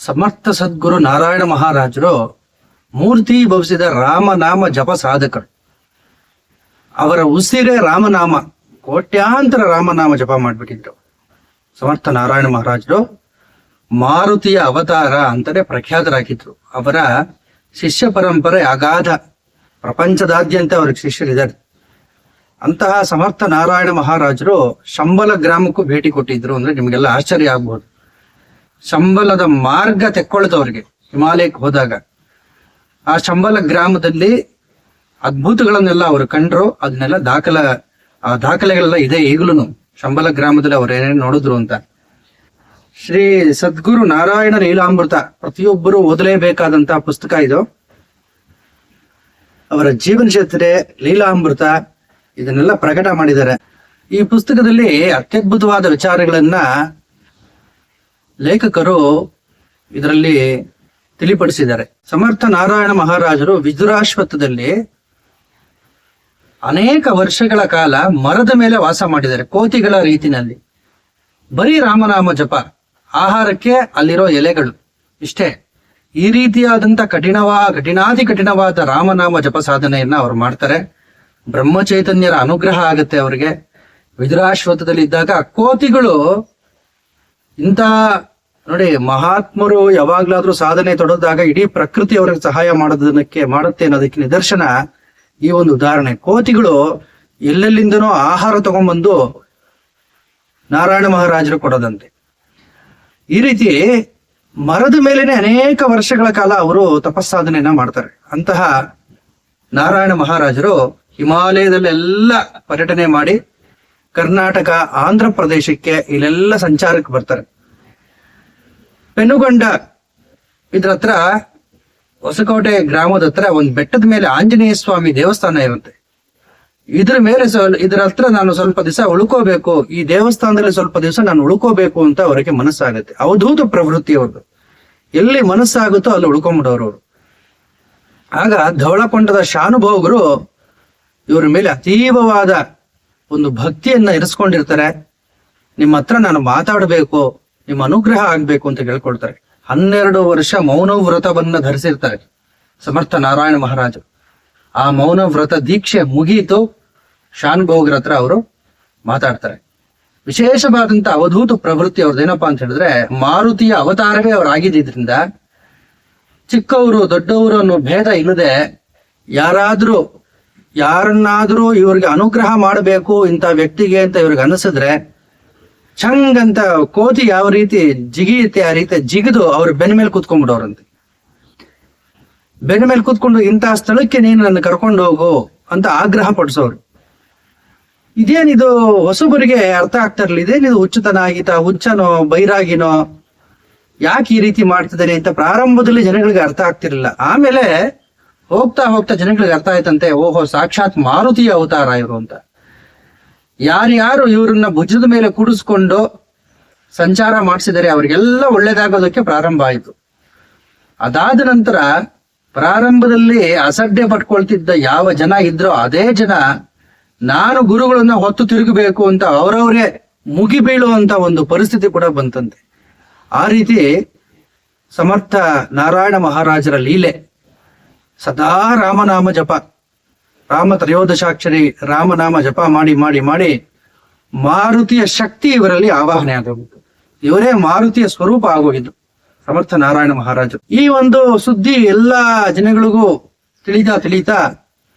ಸಮರ್ಥ ಸದ್ಗುರು ನಾರಾಯಣ ಮಹಾರಾಜರು ಮೂರ್ತಿ ಭವಿಸಿದ ರಾಮನಾಮ ಜಪ ಸಾಧಕರು. ಅವರ ಉಸಿರೇ ರಾಮನಾಮ, ಕೋಟ್ಯಾಂತರ ರಾಮನಾಮ ಜಪ ಮಾಡಿಬಿಟ್ಟಿದ್ರು. ಸಮರ್ಥ ನಾರಾಯಣ ಮಹಾರಾಜರು ಮಾರುತಿಯ ಅವತಾರ ಅಂತಾನೆ ಪ್ರಖ್ಯಾತರಾಗಿದ್ರು. ಅವರ ಶಿಷ್ಯ ಪರಂಪರೆ ಅಗಾಧ, ಪ್ರಪಂಚದಾದ್ಯಂತ ಅವ್ರಿಗೆ ಶಿಷ್ಯರಿದ್ದಾರೆ. ಅಂತಹ ಸಮರ್ಥ ನಾರಾಯಣ ಮಹಾರಾಜರು ಶಂಬಲ ಗ್ರಾಮಕ್ಕೂ ಭೇಟಿ ಕೊಟ್ಟಿದ್ರು. ಅಂದ್ರೆ ನಿಮ್ಗೆಲ್ಲ ಆಶ್ಚರ್ಯ ಆಗ್ಬೋದು. ಶಂಬಲದ ಮಾರ್ಗ ತೆಕ್ಕೊಳ್ದವ್ರಿಗೆ ಹಿಮಾಲಯಕ್ಕೆ ಹೋದಾಗ ಆ ಶಂಬಲ ಗ್ರಾಮದಲ್ಲಿ ಅದ್ಭುತಗಳನ್ನೆಲ್ಲ ಅವರು ಕಂಡ್ರು. ಅದನ್ನೆಲ್ಲ ಆ ದಾಖಲೆಗಳೆಲ್ಲ ಇದೆ ಈಗಲೂ. ಶಂಬಲ ಗ್ರಾಮದಲ್ಲಿ ಅವ್ರು ಏನೇನು ನೋಡಿದ್ರು ಅಂತ. ಶ್ರೀ ಸದ್ಗುರು ನಾರಾಯಣ ಲೀಲಾಮೃತ ಪ್ರತಿಯೊಬ್ಬರು ಓದಲೇಬೇಕಾದಂತಹ ಪುಸ್ತಕ ಇದು. ಅವರ ಜೀವನ ಚರಿತ್ರೆ, ಲೀಲಾಮೃತ ಇದನ್ನೆಲ್ಲ ಪ್ರಕಟ ಮಾಡಿದ್ದಾರೆ. ಈ ಪುಸ್ತಕದಲ್ಲಿ ಅತ್ಯದ್ಭುತವಾದ ವಿಚಾರಗಳನ್ನ ಲೇಖಕರು ಇದರಲ್ಲಿ ತಿಳಿಪಡಿಸಿದ್ದಾರೆ. ಸಮರ್ಥ ನಾರಾಯಣ ಮಹಾರಾಜರು ವಿದುರಾಶ್ವತ್ಥದಲ್ಲಿ ಅನೇಕ ವರ್ಷಗಳ ಕಾಲ ಮರದ ಮೇಲೆ ವಾಸ ಮಾಡಿದ್ದಾರೆ, ಕೋತಿಗಳ ರೀತಿನಲ್ಲಿ. ಬರೀ ರಾಮನಾಮ ಜಪ, ಆಹಾರಕ್ಕೆ ಅಲ್ಲಿರೋ ಎಲೆಗಳು, ಇಷ್ಟೇ. ಈ ರೀತಿಯಾದಂತ ಕಠಿಣಾತಿ ಕಠಿಣವಾದ ರಾಮನಾಮ ಜಪ ಸಾಧನೆಯನ್ನ ಅವ್ರು ಮಾಡ್ತಾರೆ. ಬ್ರಹ್ಮಚೈತನ್ಯರ ಅನುಗ್ರಹ ಆಗುತ್ತೆ ಅವರಿಗೆ. ವಿದುರಾಶ್ವತ್ಥದಲ್ಲಿ ಇದ್ದಾಗ ಕೋತಿಗಳು ಇಂಥ ನೋಡಿ, ಮಹಾತ್ಮರು ಯಾವಾಗ್ಲಾದ್ರೂ ಸಾಧನೆ ತೊಡದಾಗ ಇಡೀ ಪ್ರಕೃತಿ ಅವ್ರಿಗೆ ಸಹಾಯ ಮಾಡುತ್ತೆ ಅನ್ನೋದಕ್ಕೆ ನಿದರ್ಶನ ಈ ಒಂದು ಉದಾಹರಣೆ. ಕೋತಿಗಳು ಎಲ್ಲೆಲ್ಲಿಂದನೋ ಆಹಾರ ತಗೊಂಡ್ಬಂದು ನಾರಾಯಣ ಮಹಾರಾಜರು ಕೊಡೋದಂತೆ. ಈ ರೀತಿ ಮರದ ಮೇಲೇನೆ ಅನೇಕ ವರ್ಷಗಳ ಕಾಲ ಅವರು ತಪಸ್ಸಾಧನೆಯನ್ನ ಮಾಡ್ತಾರೆ. ಅಂತಹ ನಾರಾಯಣ ಮಹಾರಾಜರು ಹಿಮಾಲಯದಲ್ಲೆಲ್ಲ ಪರ್ಯಟನೆ ಮಾಡಿ ಕರ್ನಾಟಕ, ಆಂಧ್ರ ಪ್ರದೇಶಕ್ಕೆ ಇಲ್ಲೆಲ್ಲ ಸಂಚಾರಕ್ಕೆ ಬರ್ತಾರೆ. ಪೆನುಗೊಂಡ ಇದ್ರ ಹತ್ರ, ಹೊಸಕೋಟೆ ಗ್ರಾಮದ ಹತ್ರ ಒಂದು ಬೆಟ್ಟದ ಮೇಲೆ ಆಂಜನೇಯ ಸ್ವಾಮಿ ದೇವಸ್ಥಾನ ಇರುತ್ತೆ. ಇದರ ಹತ್ರ ನಾನು ಸ್ವಲ್ಪ ದಿವಸ ಉಳ್ಕೋಬೇಕು, ಈ ದೇವಸ್ಥಾನದಲ್ಲಿ ಸ್ವಲ್ಪ ದಿವಸ ನಾನು ಉಳ್ಕೋಬೇಕು ಅಂತ ಅವರಿಗೆ ಮನಸ್ಸಾಗುತ್ತೆ. ಅವಧೂತ ಪ್ರವೃತ್ತಿ ಅವ್ರದ್ದು. ಎಲ್ಲಿ ಮನಸ್ಸಾಗುತ್ತೋ ಅಲ್ಲಿ ಉಳ್ಕೊಂಬಿಡೋರು ಅವರು. ಆಗ ಧವಳಕೊಂಡದ ಶಾನುಭೋಗರು ಇವ್ರ ಮೇಲೆ ಅತೀವವಾದ ಒಂದು ಭಕ್ತಿಯನ್ನ ಇರಿಸ್ಕೊಂಡಿರ್ತಾರೆ. ನಿಮ್ಮ ಹತ್ರ ನಾನು ಮಾತಾಡಬೇಕು, ನಿಮ್ಮ ಅನುಗ್ರಹ ಆಗ್ಬೇಕು ಅಂತ ಕೇಳ್ಕೊಳ್ತಾರೆ. 12 ವರ್ಷ ಮೌನ ವ್ರತವನ್ನ ಧರಿಸಿರ್ತಾರೆ ಸಮರ್ಥ ನಾರಾಯಣ ಮಹಾರಾಜರು. ಆ ಮೌನ ವ್ರತ ದೀಕ್ಷೆ ಮುಗೀತು, ಶಾನುಭೋಗರ ಹತ್ರ ಅವರು ಮಾತಾಡ್ತಾರೆ. ವಿಶೇಷವಾದಂತ ಅವಧೂತ ಪ್ರವೃತ್ತಿ ಅವ್ರದ್ದೇನಪ್ಪಾ ಅಂತ ಹೇಳಿದ್ರೆ, ಮಾರುತಿಯ ಅವತಾರವೇ ಅವ್ರು ಆಗಿದ್ದರಿಂದ ಚಿಕ್ಕವರು ದೊಡ್ಡವರು ಅನ್ನೋ ಭೇದ ಇಲ್ಲದೆ ಯಾರನ್ನಾದ್ರೂ ಇವ್ರಿಗೆ ಅನುಗ್ರಹ ಮಾಡಬೇಕು ಇಂಥ ವ್ಯಕ್ತಿಗೆ ಅಂತ ಇವ್ರಿಗೆ ಅನಿಸಿದ್ರೆ ಚಂಗ್ ಅಂತ ಕೋತಿ ಯಾವ ರೀತಿ ಜಿಗಿಯುತ್ತೆ ಆ ರೀತಿ ಜಿಗಿದು ಅವ್ರ ಬೆನ್ನ ಮೇಲೆ ಕೂತ್ಕೊಂಡ್ಬಿಡೋರಂತೆ. ಬೆನ್ನ ಮೇಲೆ ಕೂತ್ಕೊಂಡು ಇಂತಹ ಸ್ಥಳಕ್ಕೆ ನೀನು ನನ್ನ ಕರ್ಕೊಂಡು ಹೋಗು ಅಂತ ಆಗ್ರಹ ಪಡಿಸೋರು. ಇದೇನಿದು ಹೊಸಬರಿಗೆ ಅರ್ಥ ಆಗ್ತಾ ಇರ್ಲಿ, ಇದೇನಿದು ಹುಚ್ಚುತನ ಆಗಿತ್ತ, ಹುಚ್ಚನೋ ಬೈರಾಗಿನೋ, ಯಾಕೆ ಈ ರೀತಿ ಮಾಡ್ತಿದ್ದಾರೆ ಅಂತ ಪ್ರಾರಂಭದಲ್ಲಿ ಜನಗಳಿಗೆ ಅರ್ಥ ಆಗ್ತಿರ್ಲಿಲ್ಲ. ಆಮೇಲೆ ಹೋಗ್ತಾ ಹೋಗ್ತಾ ಜನಗಳಿಗೆ ಅರ್ಥ ಆಯ್ತಂತೆ, ಓಹೋ ಸಾಕ್ಷಾತ್ ಮಾರುತಿಯ ಅವತಾರ ಇವರು ಅಂತ. ಯಾರ್ಯಾರು ಇವ್ರನ್ನ ಭುಜದ ಮೇಲೆ ಕೂಡಿಸ್ಕೊಂಡು ಸಂಚಾರ ಮಾಡಿಸಿದರೆ ಅವ್ರಿಗೆಲ್ಲ ಒಳ್ಳೇದಾಗೋದಕ್ಕೆ ಪ್ರಾರಂಭ ಆಯಿತು. ಅದಾದ ನಂತರ ಪ್ರಾರಂಭದಲ್ಲಿ ಅಸಡ್ಡೆ ಪಟ್ಕೊಳ್ತಿದ್ದ ಯಾವ ಜನ ಇದ್ರೋ ಅದೇ ಜನ ನಾನು ಗುರುಗಳನ್ನ ಹೊತ್ತು ತಿರುಗಬೇಕು ಅಂತ ಅವರವರೇ ಮುಗಿ ಬೀಳುವಂತ ಒಂದು ಪರಿಸ್ಥಿತಿ ಕೂಡ ಬಂತಂತೆ. ಆ ರೀತಿ ಸಮರ್ಥ ನಾರಾಯಣ ಮಹಾರಾಜರ ಲೀಲೆ. ಸದಾ ರಾಮನಾಮ ಜಪ, ರಾಮ ತ್ರಯೋದಶಾಕ್ಷರಿ ರಾಮನಾಮ ಜಪ ಮಾಡಿ ಮಾಡಿ ಮಾಡಿ ಮಾರುತಿಯ ಶಕ್ತಿ ಇವರಲ್ಲಿ ಆವಾಹನೆ ಆಗೋಗಿತ್ತು. ಇವರೇ ಮಾರುತಿಯ ಸ್ವರೂಪ ಆಗೋಗಿದ್ದು ಸಮರ್ಥ ನಾರಾಯಣ ಮಹಾರಾಜರು. ಈ ಒಂದು ಸುದ್ದಿ ಎಲ್ಲ ಜನಗಳಿಗೂ ತಿಳಿತಾ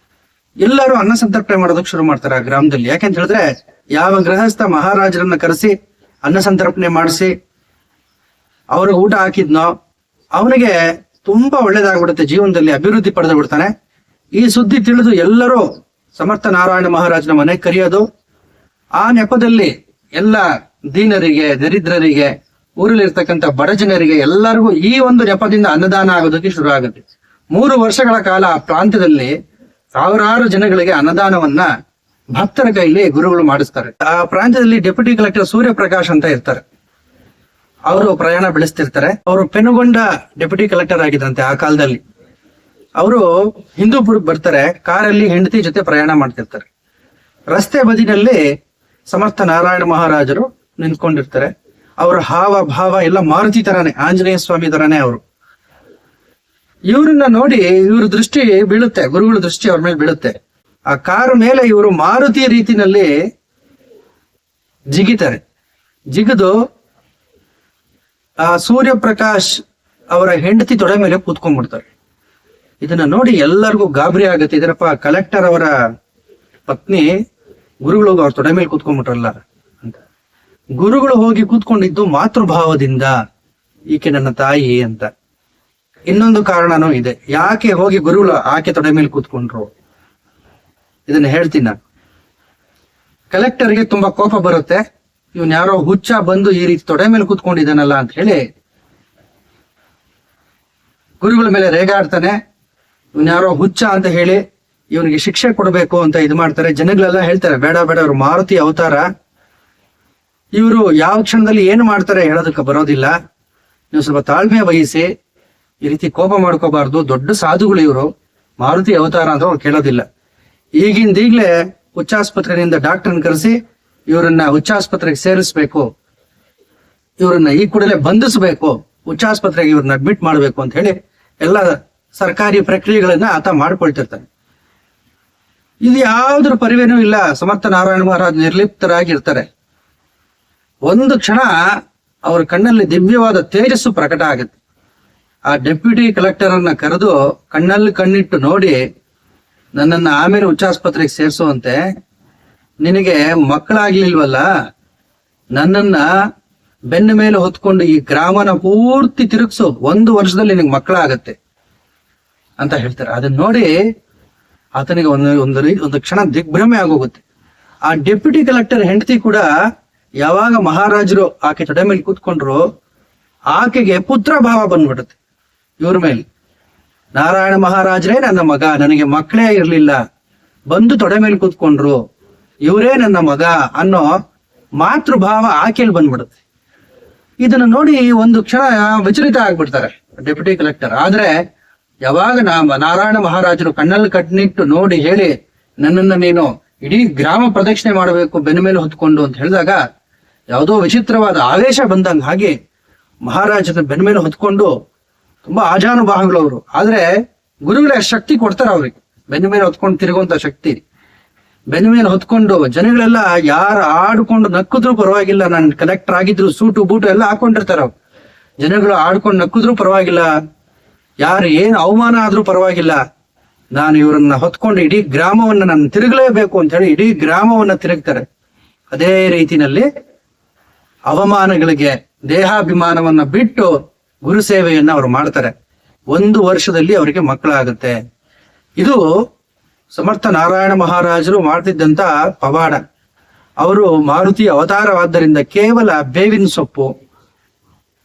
ಎಲ್ಲರೂ ಅನ್ನ ಸಂತರ್ಪಣೆ ಮಾಡೋದಕ್ಕೆ ಶುರು ಮಾಡ್ತಾರೆ ಆ ಗ್ರಾಮದಲ್ಲಿ. ಯಾಕೆಂತ ಹೇಳಿದ್ರೆ, ಯಾವ ಗೃಹಸ್ಥ ಮಹಾರಾಜರನ್ನ ಕರೆಸಿ ಅನ್ನ ಸಂತರ್ಪಣೆ ಮಾಡಿಸಿ ಅವ್ರಿಗೆ ಊಟ ಹಾಕಿದ್ನೋ ಅವನಿಗೆ ತುಂಬಾ ಒಳ್ಳೇದಾಗ್ಬಿಡುತ್ತೆ, ಜೀವನದಲ್ಲಿ ಅಭಿವೃದ್ಧಿ ಪಡೆದು ಬಿಡ್ತಾನೆ. ಈ ಸುದ್ದಿ ತಿಳಿದು ಎಲ್ಲರೂ ಸಮರ್ಥ ನಾರಾಯಣ ಮಹಾರಾಜನ ಮನೆಗೆ ಕರೆಯೋದು. ಆ ನೆಪದಲ್ಲಿ ಎಲ್ಲ ದೀನರಿಗೆ, ದರಿದ್ರರಿಗೆ, ಊರಲ್ಲಿರ್ತಕ್ಕಂಥ ಬಡ ಜನರಿಗೆ ಎಲ್ಲರಿಗೂ ಈ ಒಂದು ನೆಪದಿಂದ ಅನ್ನದಾನ ಆಗೋದಕ್ಕೆ ಶುರು ಆಗುತ್ತೆ. 3 ವರ್ಷಗಳ ಕಾಲ ಆ ಪ್ರಾಂತ್ಯದಲ್ಲಿ ಸಾವಿರಾರು ಜನಗಳಿಗೆ ಅನ್ನದಾನವನ್ನ ಭಕ್ತರ ಕೈಲಿ ಗುರುಗಳು ಮಾಡಿಸ್ತಾರೆ. ಆ ಪ್ರಾಂತ್ಯದಲ್ಲಿ ಡೆಪ್ಯೂಟಿ ಕಲೆಕ್ಟರ್ ಸೂರ್ಯಪ್ರಕಾಶ್ ಅಂತ ಇರ್ತಾರೆ. ಅವರು ಪ್ರಯಾಣ ಬೆಳೆಸ್ತಿರ್ತಾರೆ. ಅವರು ಪೆನುಗೊಂಡ ಡೆಪ್ಯೂಟಿ ಕಲೆಕ್ಟರ್ ಆಗಿದ್ರಂತೆ ಆ ಕಾಲದಲ್ಲಿ. ಅವರು ಹಿಂದೂಪುರಕ್ಕೆ ಬರ್ತಾರೆ, ಕಾರಲ್ಲಿ ಹೆಂಡತಿ ಜೊತೆ ಪ್ರಯಾಣ ಮಾಡ್ತಿರ್ತಾರೆ. ರಸ್ತೆ ಬದಿನಲ್ಲಿ ಸಮರ್ಥ ನಾರಾಯಣ ಮಹಾರಾಜರು ನಿಂತ್ಕೊಂಡಿರ್ತಾರೆ. ಅವರ ಹಾವ ಭಾವ ಎಲ್ಲ ಮಾರುತಿ ತರಾನೇ, ಆಂಜನೇಯ ಸ್ವಾಮಿ ತರಾನೇ ಅವರು. ಇವ್ರನ್ನ ನೋಡಿ ಇವ್ರ ದೃಷ್ಟಿ ಬೀಳುತ್ತೆ, ಗುರುಗಳ ದೃಷ್ಟಿ ಅವ್ರ ಮೇಲೆ ಬೀಳುತ್ತೆ. ಆ ಕಾರು ಮೇಲೆ ಇವರು ಮಾರುತಿ ರೀತಿನಲ್ಲಿ ಜಿಗಿತಾರೆ. ಜಿಗಿದು ಆ ಸೂರ್ಯಪ್ರಕಾಶ್ ಅವರ ಹೆಂಡತಿ ತೊಡೆ ಮೇಲೆ ಕೂತ್ಕೊಂಡ್ಬಿಡ್ತಾರೆ. ಇದನ್ನ ನೋಡಿ ಎಲ್ಲರಿಗೂ ಗಾಬರಿ ಆಗುತ್ತೆ. ಇದರಪ್ಪ ಕಲೆಕ್ಟರ್ ಅವರ ಪತ್ನಿ ಗುರುಗಳು ಅವ್ರ ತೊಡೆ ಮೇಲೆ ಕೂತ್ಕೊಂಡ್ಬಿಟ್ರಲ್ಲ ಅಂತ. ಗುರುಗಳು ಹೋಗಿ ಕೂತ್ಕೊಂಡಿದ್ದು ಮಾತೃಭಾವದಿಂದ, ಈಕೆ ನನ್ನ ತಾಯಿ ಅಂತ. ಇನ್ನೊಂದು ಕಾರಣನೂ ಇದೆ ಯಾಕೆ ಹೋಗಿ ಗುರುಗಳು ಆಕೆ ತೊಡೆ ಮೇಲೆ ಕೂತ್ಕೊಂಡ್ರು, ಇದನ್ನ ಹೇಳ್ತೀನಿ ನಾನು. ಕಲೆಕ್ಟರ್ಗೆ ತುಂಬಾ ಕೋಪ ಬರುತ್ತೆ, ಇವನ್ ಯಾರೋ ಹುಚ್ಚ ಬಂದು ಈ ರೀತಿ ತೊಡೆ ಮೇಲೆ ಕೂತ್ಕೊಂಡಿದ್ದಾನಲ್ಲ ಅಂತ ಹೇಳಿ ಗುರುಗಳ ಮೇಲೆ ರೇಗಾಡ್ತಾನೆ. ಇವನ್ ಯಾರೋ ಹುಚ್ಚ ಅಂತ ಹೇಳಿ ಇವನಿಗೆ ಶಿಕ್ಷೆ ಕೊಡಬೇಕು ಅಂತ ಇದು ಮಾಡ್ತಾರೆ. ಜನಗಳೆಲ್ಲ ಹೇಳ್ತಾರೆ, ಬೇಡ ಬೇಡ, ಅವ್ರು ಮಾರುತಿ ಅವತಾರ, ಇವರು ಯಾವ ಕ್ಷಣದಲ್ಲಿ ಏನು ಮಾಡ್ತಾರೆ ಹೇಳೋದಕ್ಕೆ ಬರೋದಿಲ್ಲ, ನೀವು ಸ್ವಲ್ಪ ತಾಳ್ಮೆ ವಹಿಸಿ, ಈ ರೀತಿ ಕೋಪ ಮಾಡ್ಕೋಬಾರ್ದು, ದೊಡ್ಡ ಸಾಧುಗಳು ಇವರು, ಮಾರುತಿ ಅವತಾರ ಅಂತ ಅವ್ರು ಕೇಳೋದಿಲ್ಲ. ಈಗಿಂದೀಗ್ಲೇ ಹುಚ್ಚಾಸ್ಪತ್ರೆಯಿಂದ ಡಾಕ್ಟರ್ನ ಕರೆಸಿ ಇವರನ್ನ ಹುಚ್ಚಾಸ್ಪತ್ರೆಗೆ ಸೇರಿಸ್ಬೇಕು, ಇವರನ್ನ ಈ ಕೂಡಲೇ ಬಂಧಿಸ್ಬೇಕು, ಹುಚ್ಚಾಸ್ಪತ್ರೆಗೆ ಇವ್ರನ್ನ ಅಡ್ಮಿಟ್ ಮಾಡ್ಬೇಕು ಅಂತ ಹೇಳಿ ಎಲ್ಲ ಸರ್ಕಾರಿ ಪ್ರಕ್ರಿಯೆಗಳನ್ನ ಆತ ಮಾಡ್ಕೊಳ್ತಿರ್ತಾನೆ. ಇದು ಯಾವ್ದ್ರ ಪರಿವೇನೂ ಇಲ್ಲ. ಸಮರ್ಥ ನಾರಾಯಣ ಮಹಾರಾಜ್ ನಿರ್ಲಿಪ್ತರಾಗಿರ್ತಾರೆ. ಒಂದು ಕ್ಷಣ ಅವ್ರ ಕಣ್ಣಲ್ಲಿ ದಿವ್ಯವಾದ ತೇಜಸ್ಸು ಪ್ರಕಟ ಆಗುತ್ತೆ. ಆ ಡೆಪ್ಯೂಟಿ ಕಲೆಕ್ಟರ್ ಅನ್ನ ಕರೆದು ಕಣ್ಣಲ್ಲಿ ಕಣ್ಣಿಟ್ಟು ನೋಡಿ, ನನ್ನನ್ನ ಆಮೇಲೆ ಹುಚ್ಚಾಸ್ಪತ್ರೆಗೆ ಸೇರಿಸುವಂತೆ, ನಿನಗೆ ಮಕ್ಕಳಾಗ್ಲಿಲ್ವಲ್ಲ, ನನ್ನನ್ನ ಬೆನ್ನ ಮೇಲೆ ಹೊತ್ಕೊಂಡು ಈ ಗ್ರಾಮನ ಪೂರ್ತಿ ತಿರುಗಿಸು, 1 ವರ್ಷದಲ್ಲಿ ನಿನಗೆ ಮಕ್ಕಳಾಗತ್ತೆ ಅಂತ ಹೇಳ್ತಾರೆ. ಅದನ್ನ ನೋಡಿ ಆತನಿಗೆ ಒಂದು ಕ್ಷಣ ದಿಗ್ಭ್ರಮೆ ಆಗೋಗುತ್ತೆ. ಆ ಡೆಪ್ಯೂಟಿ ಕಲೆಕ್ಟರ್ ಹೆಂಡತಿ ಕೂಡ ಯಾವಾಗ ಮಹಾರಾಜರು ಆಕೆ ತೊಡೆ ಮೇಲೆ ಕೂತ್ಕೊಂಡ್ರು, ಆಕೆಗೆ ಪುತ್ರ ಭಾವ ಬಂದ್ಬಿಡುತ್ತೆ ಇವ್ರ ಮೇಲೆ. ನಾರಾಯಣ ಮಹಾರಾಜರೇ ನನ್ನ ಮಗ, ನನಗೆ ಮಕ್ಕಳೇ ಇರ್ಲಿಲ್ಲ, ಬಂದು ತೊಡೆ ಮೇಲೆ ಕೂತ್ಕೊಂಡ್ರು, ಇವರೇ ನನ್ನ ಮಗ ಅನ್ನೋ ಮಾತೃಭಾವ ಆಕೆಯಲ್ಲಿ ಬಂದ್ಬಿಡುತ್ತೆ. ಇದನ್ನ ನೋಡಿ ಒಂದು ಕ್ಷಣ ವಿಚಲಿತ ಆಗ್ಬಿಡ್ತಾರೆ ಡೆಪ್ಯೂಟಿ ಕಲೆಕ್ಟರ್. ಆದ್ರೆ ಯಾವಾಗ ನಾರಾಯಣ ಮಹಾರಾಜರು ಕಣ್ಣಲ್ಲಿ ಕಣ್ಣಿಟ್ಟು ನೋಡಿ ಹೇಳಿ, ನನ್ನನ್ನ ನೀನು ಇಡೀ ಗ್ರಾಮ ಪ್ರದಕ್ಷಿಣೆ ಮಾಡಬೇಕು ಬೆನ್ನ ಮೇಲೆ ಹೊತ್ಕೊಂಡು ಅಂತ ಹೇಳಿದಾಗ, ಯಾವುದೋ ವಿಚಿತ್ರವಾದ ಆವೇಶ ಬಂದಂಗ ಹಾಗೆ ಮಹಾರಾಜನ ಬೆನ್ನ ಮೇಲೆ ಹೊತ್ಕೊಂಡು, ತುಂಬಾ ಆಜಾನುಭಾವಿಗಳು ಅವರು, ಆದ್ರೆ ಗುರುಗಳೇ ಶಕ್ತಿ ಕೊಡ್ತಾರೆ ಅವ್ರಿಗೆ, ಬೆನ್ನ ಮೇಲೆ ಹೊತ್ಕೊಂಡು ತಿರುಗುವಂತ ಶಕ್ತಿ. ಬೆನ್ನ ಮೇಲೆ ಹೊತ್ಕೊಂಡು ಜನಗಳೆಲ್ಲ ಯಾರು ಆಡ್ಕೊಂಡು ನಕ್ಕಿದ್ರು ಪರವಾಗಿಲ್ಲ, ನಾನು ಕಲೆಕ್ಟರ್ ಆಗಿದ್ರು ಸೂಟು ಬೂಟು ಎಲ್ಲ ಹಾಕೊಂಡಿರ್ತಾರ ಅವ್ರು, ಜನಗಳು ಆಡ್ಕೊಂಡು ನಕ್ಕಿದ್ರು ಪರವಾಗಿಲ್ಲ, ಯಾರು ಏನು ಅವಮಾನ ಆದ್ರೂ ಪರವಾಗಿಲ್ಲ, ನಾನು ಇವರನ್ನ ಹೊತ್ಕೊಂಡು ಇಡೀ ಗ್ರಾಮವನ್ನ ನಾನು ತಿರುಗಲೇಬೇಕು ಅಂತ ಹೇಳಿ ಇಡೀ ಗ್ರಾಮವನ್ನ ತಿರುಗ್ತಾರೆ. ಅದೇ ರೀತಿನಲ್ಲಿ ಅವಮಾನಗಳಿಗೆ ದೇಹಾಭಿಮಾನವನ್ನ ಬಿಟ್ಟು ಗುರು ಸೇವೆಯನ್ನ ಅವರು ಮಾಡ್ತಾರೆ. 1 ವರ್ಷದಲ್ಲಿ ಅವರಿಗೆ ಮಕ್ಕಳಾಗುತ್ತೆ. ಇದು ಸಮರ್ಥ ನಾರಾಯಣ ಮಹಾರಾಜರು ಮಾಡ್ತಿದ್ದಂತ ಪವಾಡ. ಅವರು ಮಾರುತಿ ಅವತಾರವಾದ್ದರಿಂದ ಕೇವಲ ಬೇವಿನ ಸೊಪ್ಪು,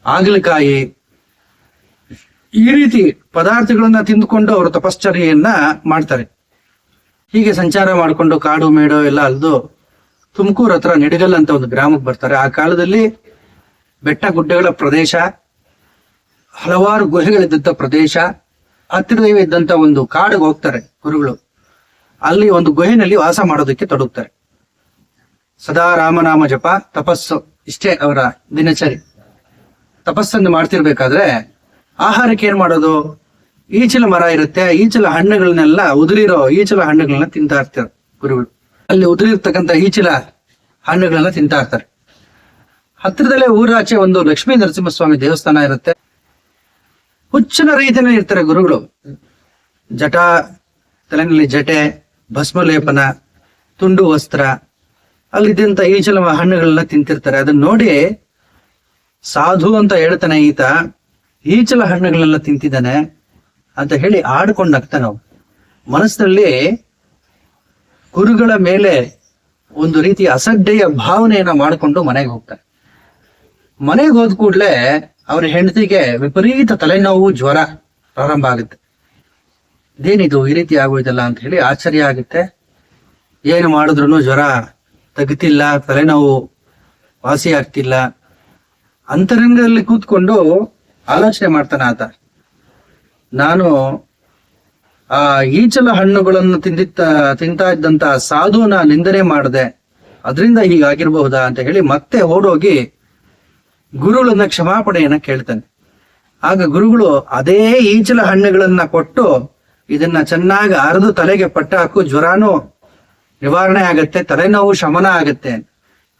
ಆಗಲಕಾಯಿ ಈ ರೀತಿ ಪದಾರ್ಥಗಳನ್ನ ತಿಂದುಕೊಂಡು ಅವರು ತಪಶ್ಚರ್ಯೆಯನ್ನ ಮಾಡ್ತಾರೆ. ಹೀಗೆ ಸಂಚಾರ ಮಾಡಿಕೊಂಡು ಕಾಡು ಮೇಡು ಎಲ್ಲ ಅಲ್ದು ತುಮಕೂರು ಹತ್ರ ನಿಡಗಲ್ ಅಂತ ಒಂದು ಗ್ರಾಮಕ್ಕೆ ಬರ್ತಾರೆ. ಆ ಕಾಲದಲ್ಲಿ ಬೆಟ್ಟ ಗುಡ್ಡಗಳ ಪ್ರದೇಶ, ಹಲವಾರು ಗುಹೆಗಳಿದ್ದಂತ ಪ್ರದೇಶ, ಹತ್ತಿರವೇ ಇದ್ದಂತ ಒಂದು ಕಾಡಿಗೆ ಹೋಗ್ತಾರೆ ಗುರುಗಳು. ಅಲ್ಲಿ ಒಂದು ಗುಹೆನಲ್ಲಿ ವಾಸ ಮಾಡೋದಕ್ಕೆ ತೊಡಗ್ತಾರೆ. ಸದಾ ರಾಮನಾಮ ಜಪ, ತಪಸ್ಸು, ಇಷ್ಟೇ ಅವರ ದಿನಚರಿ. ತಪಸ್ಸನ್ನು ಮಾಡ್ತಿರ್ಬೇಕಾದ್ರೆ ಆಹಾರಕ್ಕೆ ಏನ್ ಮಾಡೋದು, ಈಚಲ ಮರ ಇರುತ್ತೆ, ಈಚಲ ಹಣ್ಣುಗಳನ್ನೆಲ್ಲ ಉದುರಿರೋ ಈಚಲ ಹಣ್ಣುಗಳನ್ನ ತಿಂತಾ ಇರ್ತಾರೆ ಗುರುಗಳು. ಅಲ್ಲಿ ಉದುರಿರ್ತಕ್ಕಂಥ ಈಚಲ ಹಣ್ಣುಗಳನ್ನ ತಿಂತಾ ಇರ್ತಾರೆ. ಹತ್ತಿರದಲ್ಲೇ ಊರಾಚೆ ಒಂದು ಲಕ್ಷ್ಮೀ ನರಸಿಂಹಸ್ವಾಮಿ ದೇವಸ್ಥಾನ ಇರುತ್ತೆ. ಹುಚ್ಚನ ರೀತಿಯಲ್ಲಿ ಇರ್ತಾರೆ ಗುರುಗಳು. ಜಟ, ತಲೆನಲ್ಲಿ ಜಟೆ, ಭಸ್ಮಲೇಪನ, ತುಂಡು ವಸ್ತ್ರ, ಅಲ್ಲಿದ್ದಂತ ಈಚಲ ಹಣ್ಣುಗಳನ್ನ ತಿಂತಿರ್ತಾರೆ. ಅದನ್ನ ನೋಡಿ ಸಾಧು ಅಂತ ಹೇಳ್ತಾನೆ ಈತ, ಈಚಲ ಹಣ್ಣುಗಳೆಲ್ಲ ತಿಂತಿದ್ದಾನೆ ಅಂತ ಹೇಳಿ ಆಡ್ಕೊಂಡು ನಗ್ತಾನೆ. ನಾವು ಮನಸ್ಸಿನಲ್ಲಿ ಗುರುಗಳ ಮೇಲೆ ಒಂದು ರೀತಿಯ ಅಸಡ್ಡೆಯ ಭಾವನೆಯನ್ನ ಮಾಡಿಕೊಂಡು ಮನೆಗೆ ಹೋಗ್ತಾರೆ. ಮನೆಗೆ ಹೋದ ಕೂಡ್ಲೆ ಅವ್ರ ಹೆಂಡತಿಗೆ ವಿಪರೀತ ತಲೆನೋವು, ಜ್ವರ ಪ್ರಾರಂಭ ಆಗುತ್ತೆ. ಇದೇನಿದು ಈ ರೀತಿ ಆಗೋಯ್ತಲ್ಲ ಅಂತ ಹೇಳಿ ಆಶ್ಚರ್ಯ ಆಗುತ್ತೆ. ಏನು ಮಾಡಿದ್ರು ಜ್ವರ ತೆಗಿತಿಲ್ಲ, ತಲೆನೋವು ವಾಸಿ ಆಗ್ತಿಲ್ಲ. ಅಂತರಂಗದಲ್ಲಿ ಕೂತ್ಕೊಂಡು ಆಲೋಚನೆ ಮಾಡ್ತಾನೆ ಆತ, ನಾನು ಆ ಈಚಲ ಹಣ್ಣುಗಳನ್ನು ತಿಂತಾ ಇದ್ದಂತ ಸಾಧುನ ನಿಂದನೆ ಮಾಡಿದೆ, ಅದರಿಂದ ಹೀಗಾಗಿರ್ಬಹುದಾ ಅಂತ ಹೇಳಿ ಮತ್ತೆ ಓಡೋಗಿ ಗುರುಗಳನ್ನ ಕ್ಷಮಾಪಣೆಯನ್ನ ಕೇಳ್ತಾನೆ. ಆಗ ಗುರುಗಳು ಅದೇ ಈಚಲ ಹಣ್ಣುಗಳನ್ನ ಕೊಟ್ಟು ಇದನ್ನ ಚೆನ್ನಾಗಿ ಅರೆದು ತಲೆಗೆ ಪಟ್ಟ ಹಾಕು, ಜ್ವರನೂ ನಿವಾರಣೆ ಆಗತ್ತೆ, ತಲೆನೋವು ಶಮನ ಆಗತ್ತೆ.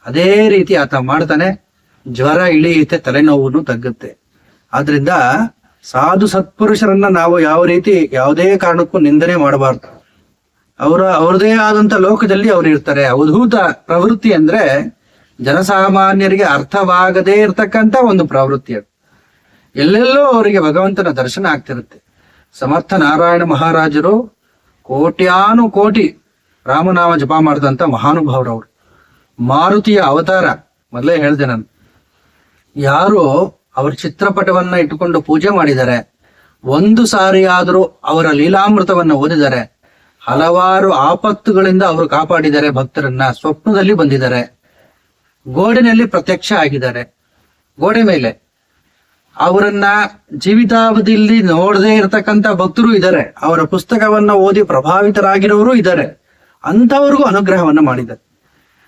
ಅದೇ ರೀತಿ ಆತ ಮಾಡ್ತಾನೆ, ಜ್ವರ ಇಳಿಯುತ್ತೆ, ತಲೆನೋವು ತಗ್ಗುತ್ತೆ. ಆದ್ರಿಂದ ಸಾಧು ಸತ್ಪುರುಷರನ್ನ ನಾವು ಯಾವ ರೀತಿ ಯಾವುದೇ ಕಾರಣಕ್ಕೂ ನಿಂದನೆ ಮಾಡಬಾರ್ದು. ಅವ್ರದೇ ಆದಂತ ಲೋಕದಲ್ಲಿ ಅವ್ರು ಇರ್ತಾರೆ. ಅವಧೂತ ಪ್ರವೃತ್ತಿ ಅಂದ್ರೆ ಜನಸಾಮಾನ್ಯರಿಗೆ ಅರ್ಥವಾಗದೇ ಇರತಕ್ಕಂತ ಒಂದು ಪ್ರವೃತ್ತಿ ಅದು. ಎಲ್ಲೆಲ್ಲೋ ಅವರಿಗೆ ಭಗವಂತನ ದರ್ಶನ ಆಗ್ತಿರುತ್ತೆ. ಸಮರ್ಥ ನಾರಾಯಣ ಮಹಾರಾಜರು ಕೋಟ್ಯಾನು ಕೋಟಿ ರಾಮನಾಮ ಜಪ ಮಾಡಿದಂತ ಮಹಾನುಭಾವರವರು. ಮಾರುತಿಯ ಅವತಾರ ಮೊದಲೇ ಹೇಳಿದೆ ನಾನು. ಯಾರು ಅವರ ಚಿತ್ರಪಟವನ್ನ ಇಟ್ಟುಕೊಂಡು ಪೂಜೆ ಮಾಡಿದ್ದಾರೆ, ಒಂದು ಸಾರಿ ಆದರೂ ಅವರ ಲೀಲಾಮೃತವನ್ನ ಓದಿದ್ದಾರೆ, ಹಲವಾರು ಆಪತ್ತುಗಳಿಂದ ಅವರು ಕಾಪಾಡಿದ್ದಾರೆ ಭಕ್ತರನ್ನ. ಸ್ವಪ್ನದಲ್ಲಿ ಬಂದಿದ್ದಾರೆ, ಗೋಡೆನಲ್ಲಿ ಪ್ರತ್ಯಕ್ಷ ಆಗಿದ್ದಾರೆ, ಗೋಡೆ ಮೇಲೆ ಅವರನ್ನ ಜೀವಿತಾವಧಿಯಲ್ಲಿ ನೋಡದೇ ಇರತಕ್ಕಂತ ಭಕ್ತರು ಇದ್ದಾರೆ, ಅವರ ಪುಸ್ತಕವನ್ನ ಓದಿ ಪ್ರಭಾವಿತರಾಗಿರೋರು ಇದ್ದಾರೆ. ಅಂಥವ್ರಿಗೂ ಅನುಗ್ರಹವನ್ನ ಮಾಡಿದ್ದಾರೆ.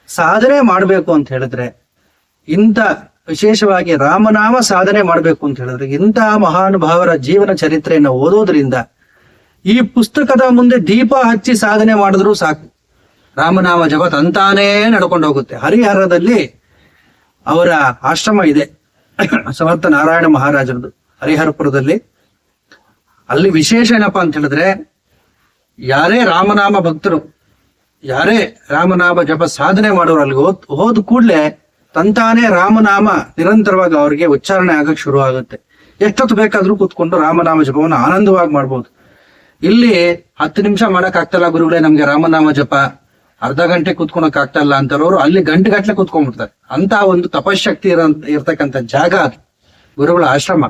ಸಾಧನೆ ಮಾಡಬೇಕು ಅಂತ ಹೇಳಿದ್ರೆ, ಇಂಥ ವಿಶೇಷವಾಗಿ ರಾಮನಾಮ ಸಾಧನೆ ಮಾಡಬೇಕು ಅಂತ ಹೇಳಿದ್ರೆ, ಇಂತಹ ಮಹಾನುಭಾವರ ಜೀವನ ಚರಿತ್ರೆಯನ್ನು ಓದೋದ್ರಿಂದ ಈ ಪುಸ್ತಕದ ಮುಂದೆ ದೀಪ ಹಚ್ಚಿ ಸಾಧನೆ ಮಾಡಿದ್ರು ಸಾಕು. ರಾಮನಾಮ ಜಪ ತಂತಾನೇ ನಡ್ಕೊಂಡು ಹೋಗುತ್ತೆ. ಹರಿಹರದಲ್ಲಿ ಅವರ ಆಶ್ರಮ ಇದೆ, ಸಮರ್ಥ ನಾರಾಯಣ ಮಹಾರಾಜರದು ಹರಿಹರಪುರದಲ್ಲಿ. ಅಲ್ಲಿ ವಿಶೇಷ ಏನಪ್ಪಾ ಅಂತ ಹೇಳಿದ್ರೆ, ಯಾರೇ ರಾಮನಾಮ ಭಕ್ತರು, ಯಾರೇ ರಾಮನಾಮ ಜಪ ಸಾಧನೆ ಮಾಡೋರು ಅಲ್ಲಿ ಹೋದ ಕೂಡ್ಲೆ ತಂತಾನೇ ರಾಮನಾಮ ನಿರಂತರವಾಗಿ ಅವ್ರಿಗೆ ಉಚ್ಚಾರಣೆ ಆಗಕ್ ಶುರು ಆಗುತ್ತೆ. ಎಷ್ಟೊತ್ತು ಬೇಕಾದ್ರೂ ಕೂತ್ಕೊಂಡು ರಾಮನಾಮ ಜಪವನ್ನು ಆನಂದವಾಗಿ ಮಾಡ್ಬೋದು. ಇಲ್ಲಿ 10 ನಿಮಿಷ ಮಾಡಕ್ ಆಗ್ತಲ್ಲ ಗುರುಗಳೇ, ನಮ್ಗೆ ರಾಮನಾಮ ಜಪ ಅರ್ಧ ಗಂಟೆ ಕೂತ್ಕೊಳಕ್ ಆಗ್ತಾ ಇಲ್ಲ ಅಂತವ್ರು ಅಲ್ಲಿ ಗಂಟೆ ಕೂತ್ಕೊಂಡ್ಬಿಡ್ತಾರೆ. ಅಂತ ಒಂದು ತಪಶಕ್ತಿ ಇರ್ತಕ್ಕಂಥ ಜಾಗ ಅದು ಗುರುಗಳ ಆಶ್ರಮ.